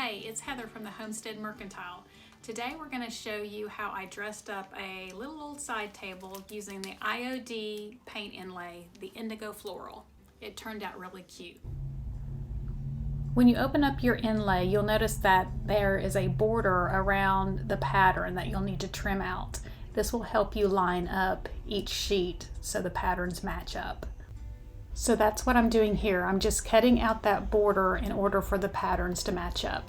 Hi, it's Heather from the Homestead Mercantile. Today we're going to show you how I dressed up a little old side table using the IOD paint inlay, the Indigo Floral. It turned out really cute. When you open up your inlay, you'll notice that there is a border around the pattern that you'll need to trim out. This will help you line up each sheet so the patterns match up. So that's what I'm doing here. I'm just cutting out that border in order for the patterns to match up.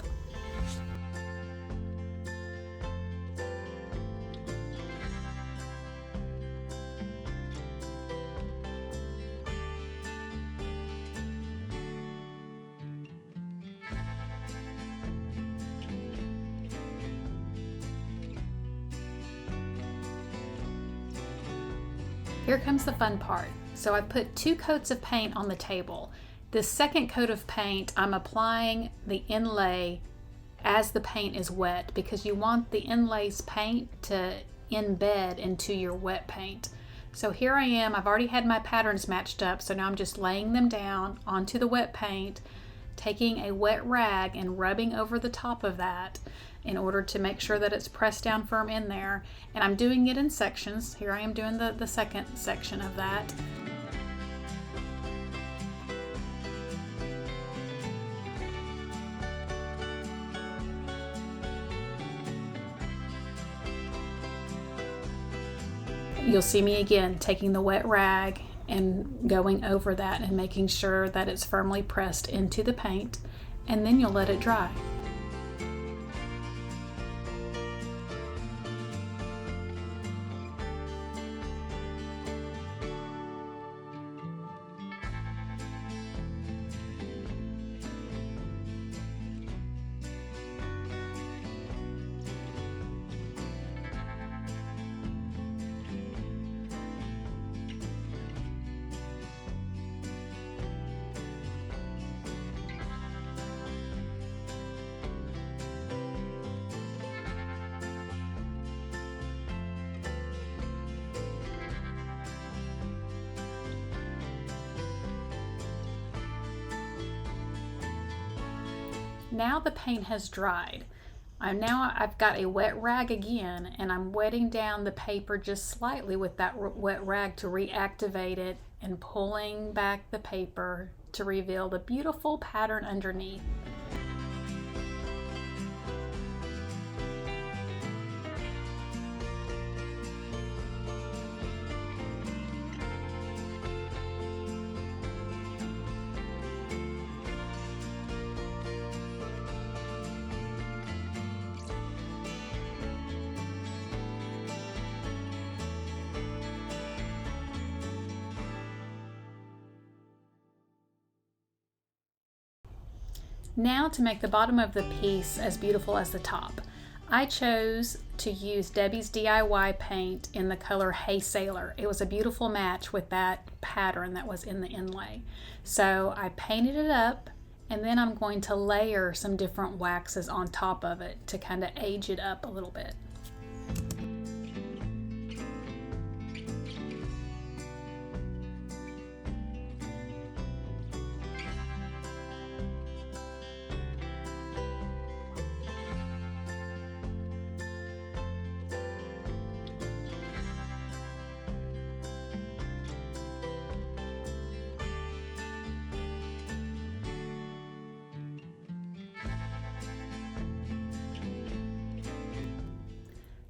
Here comes the fun part. So I put 2 coats of paint on the table. This second coat of paint, I'm applying the inlay as the paint is wet because you want the inlay's paint to embed into your wet paint. So here I am, I've already had my patterns matched up, so now I'm just laying them down onto the wet paint, taking a wet rag and rubbing over the top of that in order to make sure that it's pressed down firm in there. And I'm doing it in sections. Here I am doing the second section of that. You'll see me again taking the wet rag and going over that and making sure that it's firmly pressed into the paint, and then you'll let it dry. Now the paint has dried. I've got a wet rag again, and I'm wetting down the paper just slightly with that wet rag to reactivate it and pulling back the paper to reveal the beautiful pattern underneath. Now to make the bottom of the piece as beautiful as the top, I chose to use Debbie's DIY paint in the color Hey Sailor. It was a beautiful match with that pattern that was in the inlay. So I painted it up, and then I'm going to layer some different waxes on top of it to kind of age it up a little bit.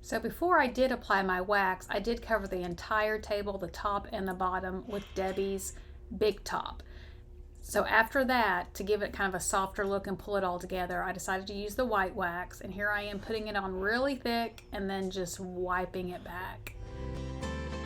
So before I did apply my wax, I did cover the entire table, the top and the bottom, with Debbie's Big Top. So after that, to give it kind of a softer look and pull it all together, I decided to use the white wax, and here I am putting it on really thick and then just wiping it back.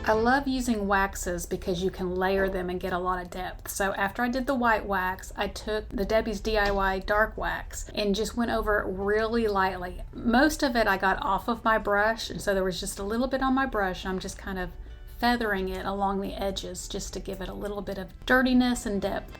I love using waxes because you can layer them and get a lot of depth. So after I did the white wax, I took the Debbie's DIY dark wax and just went over it really lightly. Most of it I got off of my brush, and so there was just a little bit on my brush, and I'm just kind of feathering it along the edges just to give it a little bit of dirtiness and depth.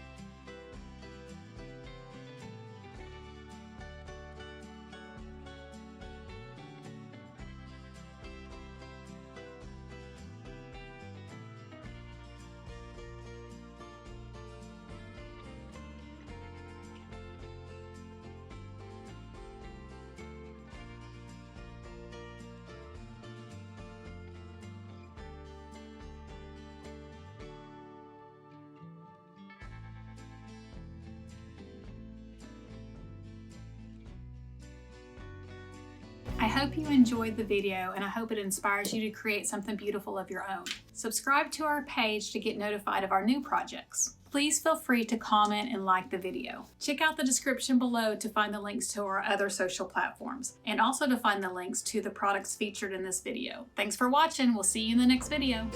hope you enjoyed the video, and I hope it inspires you to create something beautiful of your own. Subscribe to our page to get notified of our new projects. Please feel free to comment and like the video. Check out the description below to find the links to our other social platforms, and also to find the links to the products featured in this video. Thanks for watching. We'll see you in the next video.